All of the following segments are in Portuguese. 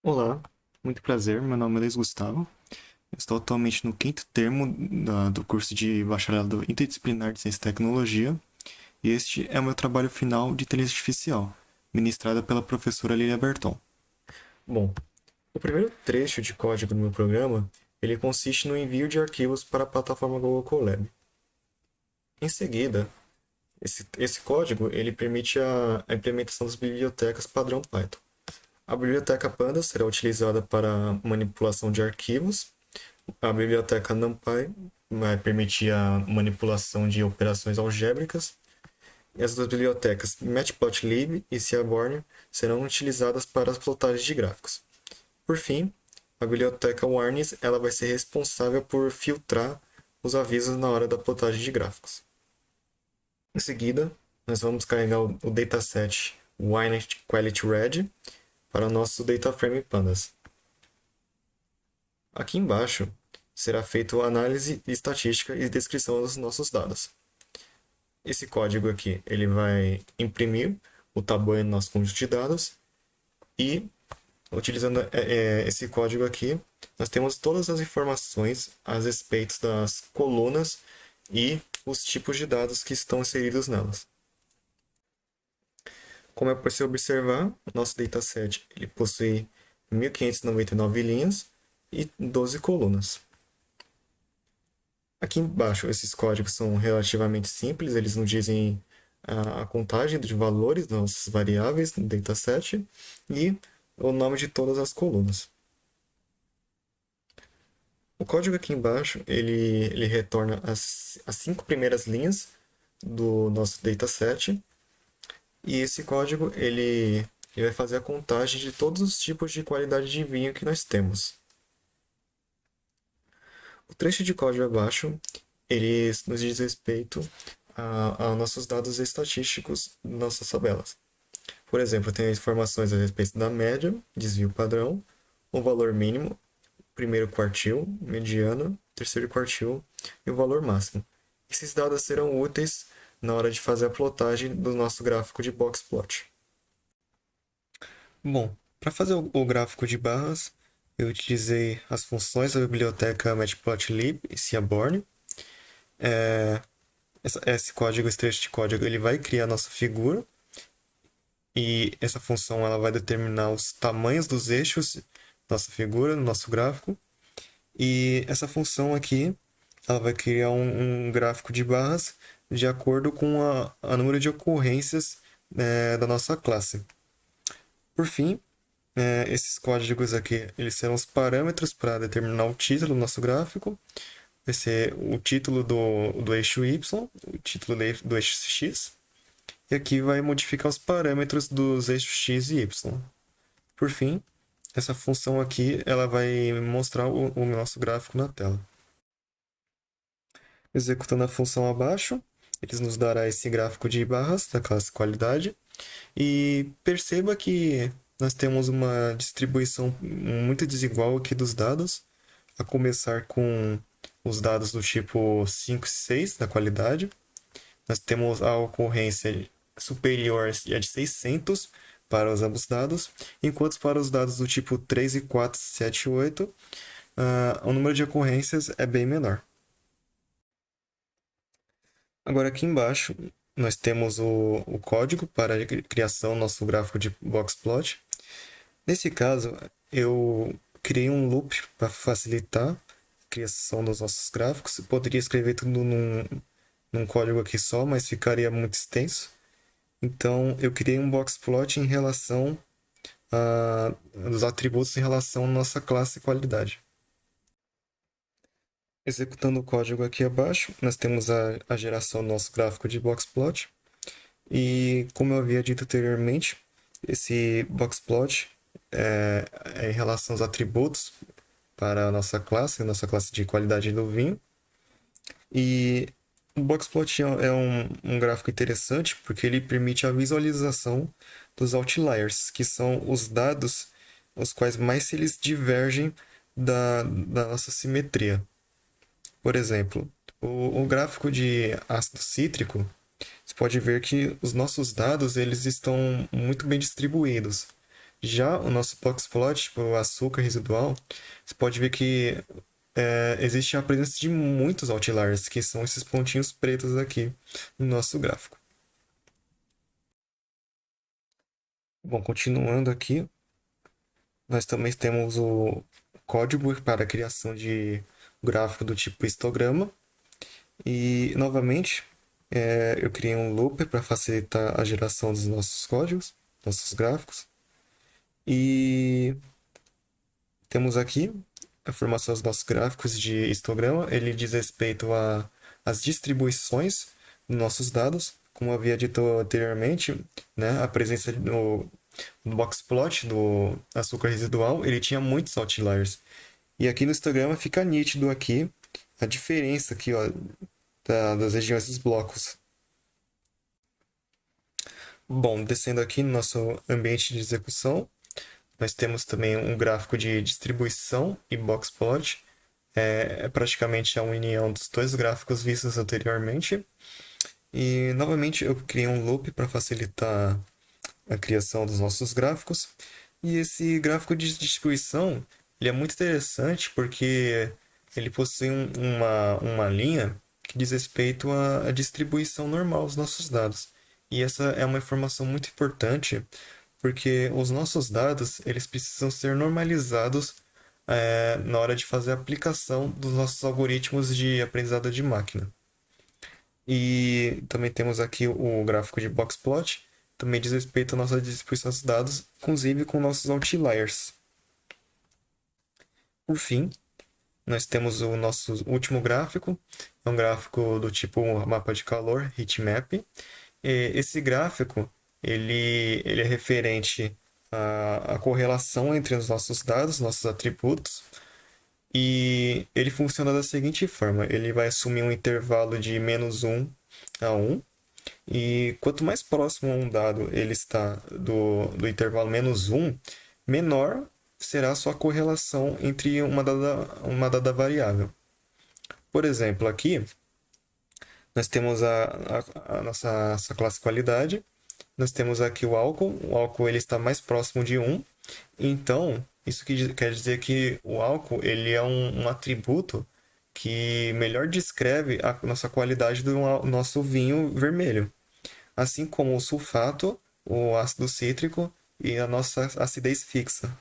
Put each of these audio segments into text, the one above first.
Olá, muito prazer. Meu nome é Luiz Gustavo. Eu estou atualmente no quinto termo do curso de Bacharelado Interdisciplinar de Ciência e Tecnologia, e este é o meu trabalho final de inteligência artificial, ministrada pela professora Lilia Berton. Bom, o primeiro trecho de código do meu programa, ele consiste no envio de arquivos para a plataforma Google Colab. Em seguida, esse código ele permite a implementação das bibliotecas padrão Python. A biblioteca Pandas será utilizada para manipulação de arquivos. A biblioteca NumPy vai permitir a manipulação de operações algébricas. E as duas bibliotecas Matplotlib e Seaborn serão utilizadas para as plotagens de gráficos. Por fim, a biblioteca Warnings ela vai ser responsável por filtrar os avisos na hora da plotagem de gráficos. Em seguida, nós vamos carregar o dataset YNet Quality Red para o nosso DataFrame Pandas. Aqui embaixo será feita a análise estatística e descrição dos nossos dados. Esse código aqui ele vai imprimir o tamanho do nosso conjunto de dados e, utilizando esse código aqui, nós temos todas as informações a respeito das colunas e os tipos de dados que estão inseridos nelas. Como é possível observar, o nosso dataset ele possui 1599 linhas e 12 colunas. Aqui embaixo, esses códigos são relativamente simples, eles nos dizem a contagem de valores das nossas variáveis no dataset e o nome de todas as colunas. O código aqui embaixo, ele retorna as 5 primeiras linhas do nosso dataset e esse código ele vai fazer a contagem de todos os tipos de qualidade de vinho que nós temos. O trecho de código abaixo, ele nos diz respeito a nossos dados estatísticos, nossas tabelas. Por exemplo, tem informações a respeito da média, desvio padrão, o valor mínimo, primeiro quartil, mediana, terceiro quartil e o valor máximo. Esses dados serão úteis na hora de fazer a plotagem do nosso gráfico de boxplot. Bom, para fazer o gráfico de barras, eu utilizei as funções da biblioteca Matplotlib e Seaborn. Esse trecho de código, ele vai criar a nossa figura e essa função ela vai determinar os tamanhos dos eixos da nossa figura, no nosso gráfico. E essa função aqui, ela vai criar um gráfico de barras de acordo com a número de ocorrências da nossa classe. Por fim, esses códigos aqui, eles serão os parâmetros para determinar o título do nosso gráfico. Vai ser o título do eixo Y, o título do eixo X. E aqui vai modificar os parâmetros dos eixos X e Y. Por fim, essa função aqui ela vai mostrar o nosso gráfico na tela. Executando a função abaixo, ele nos dará esse gráfico de barras da classe qualidade. E perceba que nós temos uma distribuição muito desigual aqui dos dados, a começar com os dados do tipo 5 e 6 da qualidade. Nós temos a ocorrência superior a de 600 para os ambos dados, enquanto para os dados do tipo 3 e 4, 7 e 8, o número de ocorrências é bem menor. Agora aqui embaixo nós temos o código para a criação do nosso gráfico de boxplot. Nesse caso, eu criei um loop para facilitar a criação dos nossos gráficos. Eu poderia escrever tudo num código aqui só, mas ficaria muito extenso. Então, eu criei um boxplot em relação dos atributos em relação à nossa classe e qualidade. Executando o código aqui abaixo, nós temos a geração do nosso gráfico de boxplot. E como eu havia dito anteriormente, esse boxplot é em relação aos atributos para a nossa classe de qualidade do vinho. E o boxplot é um gráfico interessante porque ele permite a visualização dos outliers, que são os dados os quais mais eles divergem da nossa simetria. Por exemplo, o gráfico de ácido cítrico, você pode ver que os nossos dados eles estão muito bem distribuídos. Já o nosso boxplot, tipo, o açúcar residual, você pode ver que existe a presença de muitos outliers, que são esses pontinhos pretos aqui no nosso gráfico. Bom, continuando aqui, nós também temos o código para a criação de gráfico do tipo histograma. E, novamente, eu criei um loop para facilitar a geração dos nossos códigos, nossos gráficos. E temos aqui a formação dos nossos gráficos de histograma. Ele diz respeito às distribuições dos nossos dados. Como eu havia dito anteriormente, né, a presença do boxplot, do açúcar residual, ele tinha muitos outliers. E aqui no histograma fica nítido aqui a diferença aqui, ó, das regiões dos blocos. Bom, descendo aqui no nosso ambiente de execução, nós temos também um gráfico de distribuição e boxplot. É praticamente a união dos dois gráficos vistos anteriormente. E, novamente, eu criei um loop para facilitar a criação dos nossos gráficos. E esse gráfico de distribuição ele é muito interessante porque ele possui uma linha que diz respeito à distribuição normal dos nossos dados. E essa é uma informação muito importante porque os nossos dados eles precisam ser normalizados na hora de fazer a aplicação dos nossos algoritmos de aprendizado de máquina. E também temos aqui o gráfico de boxplot, também diz respeito à nossa distribuição dos dados, inclusive com nossos outliers. Por fim, nós temos o nosso último gráfico, é um gráfico do tipo mapa de calor, heatmap. Esse gráfico ele é referente à correlação entre os nossos dados, nossos atributos, e ele funciona da seguinte forma: ele vai assumir um intervalo de -1 a 1, e quanto mais próximo a um dado ele está do intervalo -1, menor será a sua correlação entre uma dada variável. Por exemplo, aqui nós temos a nossa classe qualidade, nós temos aqui o álcool ele está mais próximo de 1, então isso quer dizer que o álcool ele é um atributo que melhor descreve a nossa qualidade do nosso vinho vermelho, assim como o sulfato, o ácido cítrico e a nossa acidez fixa.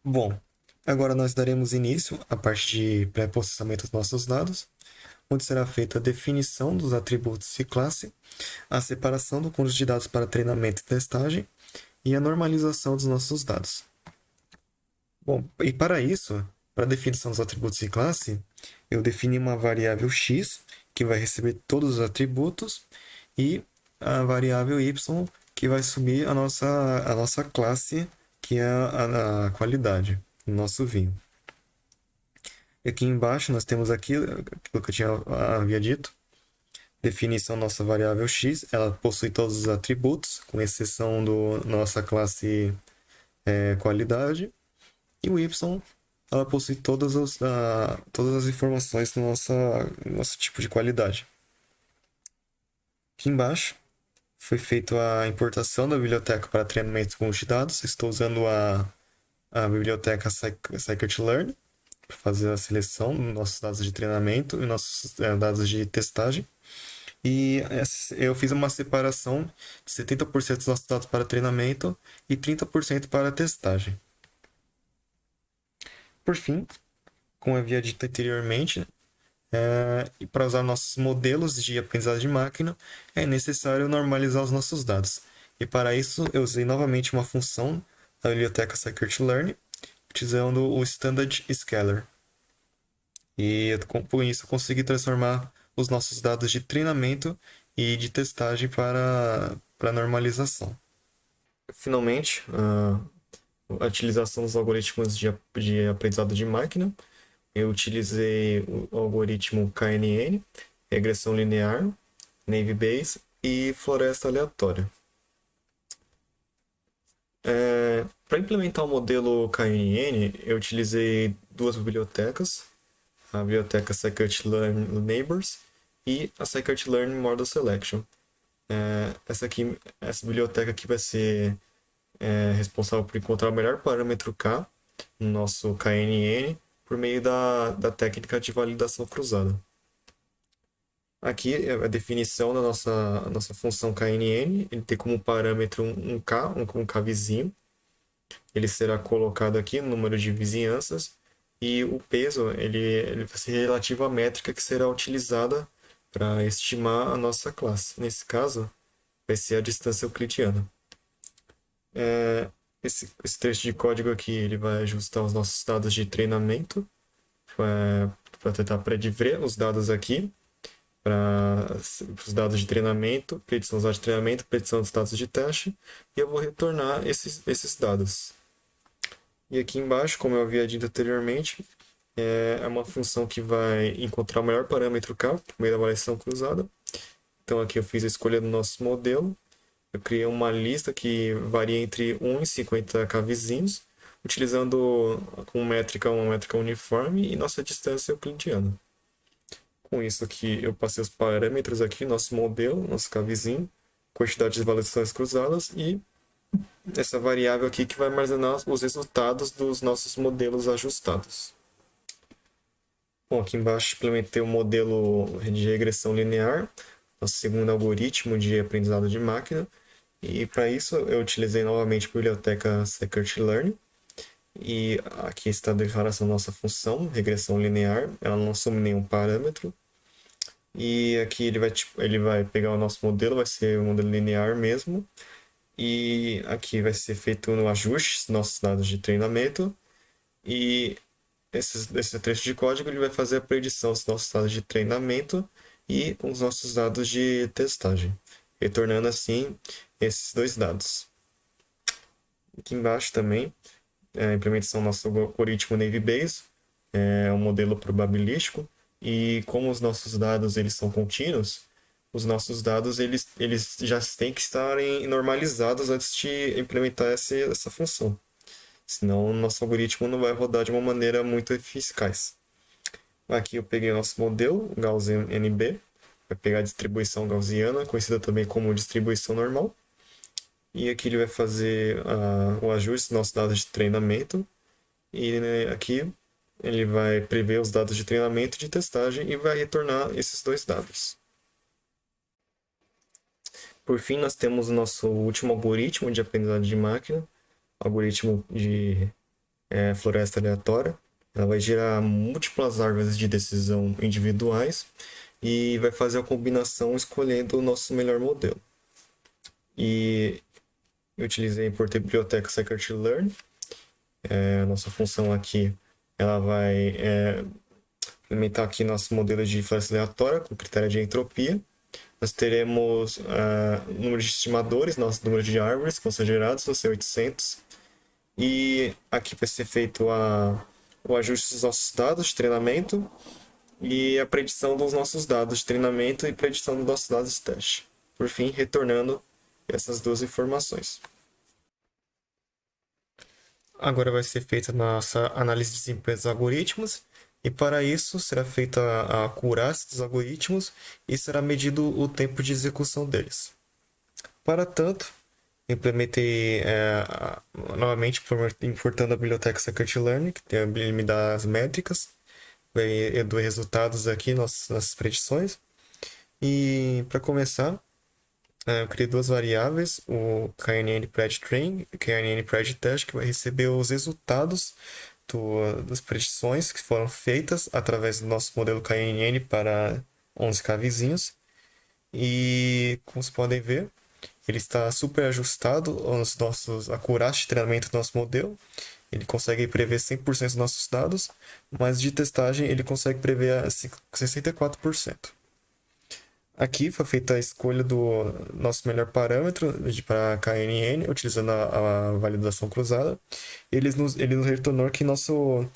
Bom, agora nós daremos início à parte de pré-processamento dos nossos dados, onde será feita a definição dos atributos de classe, a separação do conjunto de dados para treinamento e testagem e a normalização dos nossos dados. Bom, e para isso, para a definição dos atributos de classe, eu defini uma variável x, que vai receber todos os atributos, e a variável y, que vai subir a nossa classe, que é a qualidade do nosso vinho. E aqui embaixo nós temos aquilo que eu havia dito. Definição da nossa variável x, ela possui todos os atributos, com exceção da nossa classe qualidade. E o y, ela possui todas as informações do nosso tipo de qualidade. Aqui embaixo foi feita a importação da biblioteca para treinamento de dados. Estou usando a biblioteca scikit-learn para fazer a seleção dos nossos dados de treinamento e nossos dados de testagem. E eu fiz uma separação de 70% dos nossos dados para treinamento e 30% para testagem. Por fim, como eu havia dito anteriormente, e para usar nossos modelos de aprendizado de máquina, é necessário normalizar os nossos dados. E para isso, eu usei novamente uma função da biblioteca scikit-learn, utilizando o standard scalar. E com isso, eu consegui transformar os nossos dados de treinamento e de testagem para normalização. Finalmente, a utilização dos algoritmos de aprendizado de máquina. Eu utilizei o algoritmo KNN, regressão linear, Naive Bayes e floresta aleatória. Para implementar o modelo KNN, eu utilizei duas bibliotecas, a biblioteca scikit-learn neighbors e a scikit-learn model selection. Essa biblioteca aqui vai ser é responsável por encontrar o melhor parâmetro K no nosso KNN por meio da técnica de validação cruzada. Aqui é a definição da nossa função KNN. Ele tem como parâmetro um K, um K vizinho. Ele será colocado aqui no número de vizinhanças e o peso ele vai ser relativo à métrica que será utilizada para estimar a nossa classe. Nesse caso, vai ser a distância euclidiana. Esse trecho de código aqui ele vai ajustar os nossos dados de treinamento para tentar prediver os dados aqui, para os dados de treinamento, predição dos dados de treinamento, predição dos dados de teste, e eu vou retornar esses dados. E aqui embaixo, como eu havia dito anteriormente, é uma função que vai encontrar o melhor parâmetro K por meio da avaliação cruzada. Então aqui eu fiz a escolha do nosso modelo. Eu criei uma lista que varia entre 1 e 50k vizinhos, utilizando uma métrica uniforme e nossa distância euclidiana. Com isso aqui, eu passei os parâmetros aqui, nosso modelo, nosso k vizinho, quantidade de avaliações cruzadas e essa variável aqui que vai armazenar os resultados dos nossos modelos ajustados. Bom, aqui embaixo implementei o modelo de regressão linear, nosso segundo algoritmo de aprendizado de máquina. E para isso eu utilizei novamente a biblioteca scikit-learn. E aqui está a declaração da nossa função, regressão linear. Ela não assume nenhum parâmetro. E aqui ele vai pegar o nosso modelo, vai ser um modelo linear mesmo. E aqui vai ser feito no ajuste dos nossos dados de treinamento. E esse trecho de código ele vai fazer a predição dos nossos dados de treinamento e os nossos dados de testagem, retornando assim esses dois dados. Aqui embaixo também a implementação do nosso algoritmo Naive Bayes, é um modelo probabilístico, e como os nossos dados eles são contínuos, os nossos dados eles já têm que estarem normalizados antes de implementar essa função. Senão o nosso algoritmo não vai rodar de uma maneira muito eficaz. Aqui eu peguei o nosso modelo, Gaussian NB, vai pegar a distribuição gaussiana, conhecida também como distribuição normal. E aqui ele vai fazer o ajuste dos nossos dados de treinamento. E né, aqui ele vai prever os dados de treinamento e de testagem e vai retornar esses dois dados. Por fim, nós temos o nosso último algoritmo de aprendizado de máquina, algoritmo de floresta aleatória. Ela vai gerar múltiplas árvores de decisão individuais e vai fazer a combinação escolhendo o nosso melhor modelo. E eu utilizei por biblioteca scikit-learn. A nossa função aqui ela vai implementar aqui nosso modelo de floresta aleatória com critério de entropia. Nós teremos número de estimadores, nosso número de árvores que vão ser gerados, vão ser 800. E aqui vai ser feito o ajuste dos nossos dados de treinamento e a predição dos nossos dados de treinamento e predição dos nossos dados de teste. Por fim, retornando essas duas informações. Agora vai ser feita a nossa análise de desempenho dos algoritmos, e para isso será feita a acurácia dos algoritmos e será medido o tempo de execução deles. Para tanto, implementei novamente importando a biblioteca scikit-learn, que me dá as métricas, eu dou resultados aqui nas predições. E para começar, eu criei duas variáveis, o knn predtrain e o knn predtest, que vai receber os resultados das predições que foram feitas através do nosso modelo knn para 11k vizinhos. E como vocês podem ver, ele está super ajustado aos nossos acurácia de treinamento do nosso modelo. Ele consegue prever 100% dos nossos dados, mas de testagem ele consegue prever 64%. Aqui foi feita a escolha do nosso melhor parâmetro para KNN, utilizando a validação cruzada. Ele nos retornou que nosso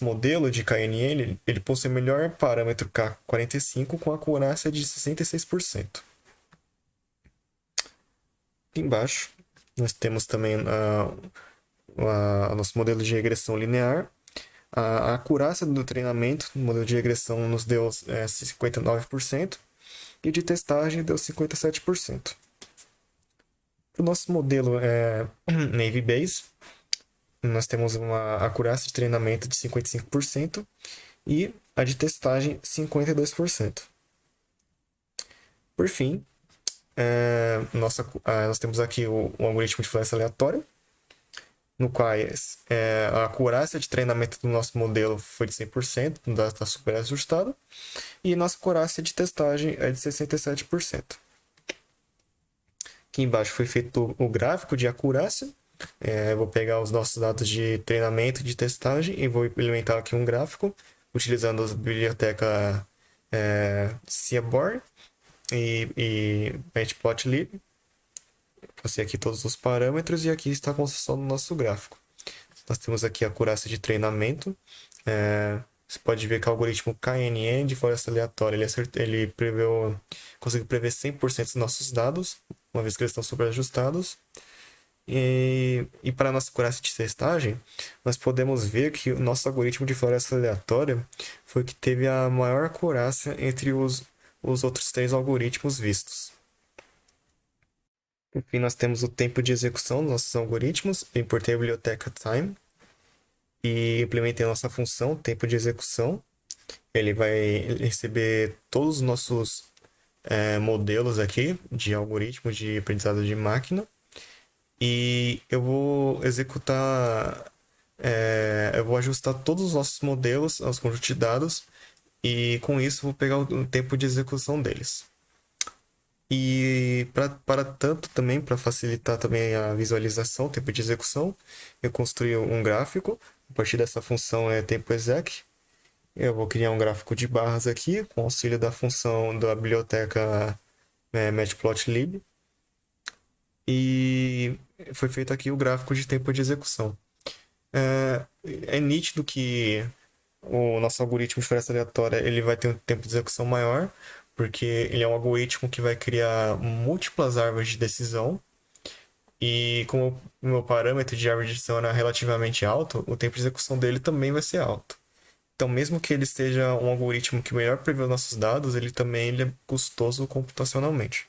modelo de KNN ele possui o melhor parâmetro K45 com acurácia de 66%. Aqui embaixo, nós temos também nosso modelo de regressão linear. A acurácia do treinamento no modelo de regressão nos deu 59% e de testagem deu 57%. O nosso modelo é Navy Base. Nós temos uma acurácia de treinamento de 55% e a de testagem 52%. Por fim, nós temos aqui o algoritmo de fluência aleatória, no qual a acurácia de treinamento do nosso modelo foi de 100%, está super ajustado, e nossa acurácia de testagem é de 67%. Aqui embaixo foi feito o gráfico de acurácia. Eu vou pegar os nossos dados de treinamento e de testagem e vou implementar aqui um gráfico utilizando a biblioteca Seaborn e Matplotlib. Passei aqui todos os parâmetros e aqui está a construção do nosso gráfico. Nós temos aqui a acurácia de treinamento. Você pode ver que o algoritmo KNN de floresta aleatória ele conseguiu prever 100% dos nossos dados, uma vez que eles estão super ajustados. E para a nossa acurácia de testagem, nós podemos ver que o nosso algoritmo de floresta aleatória foi o que teve a maior acurácia entre os outros 3 algoritmos vistos. Por fim, nós temos o tempo de execução dos nossos algoritmos. Eu importei a biblioteca time e implementei a nossa função tempo de execução. Ele vai receber todos os nossos modelos aqui de algoritmos de aprendizado de máquina. E eu vou executar, eu vou ajustar todos os nossos modelos aos conjuntos de dados e com isso vou pegar o tempo de execução deles. E para tanto também, para facilitar também a visualização, tempo de execução, eu construí um gráfico. A partir dessa função tempo exec. Eu vou criar um gráfico de barras aqui com auxílio da função da biblioteca Matplotlib. E foi feito aqui o gráfico de tempo de execução. É nítido que o nosso algoritmo de floresta aleatória ele vai ter um tempo de execução maior, porque ele é um algoritmo que vai criar múltiplas árvores de decisão. E como o meu parâmetro de árvore de decisão era relativamente alto, o tempo de execução dele também vai ser alto. Então, mesmo que ele seja um algoritmo que melhor prevê os nossos dados, ele é custoso computacionalmente.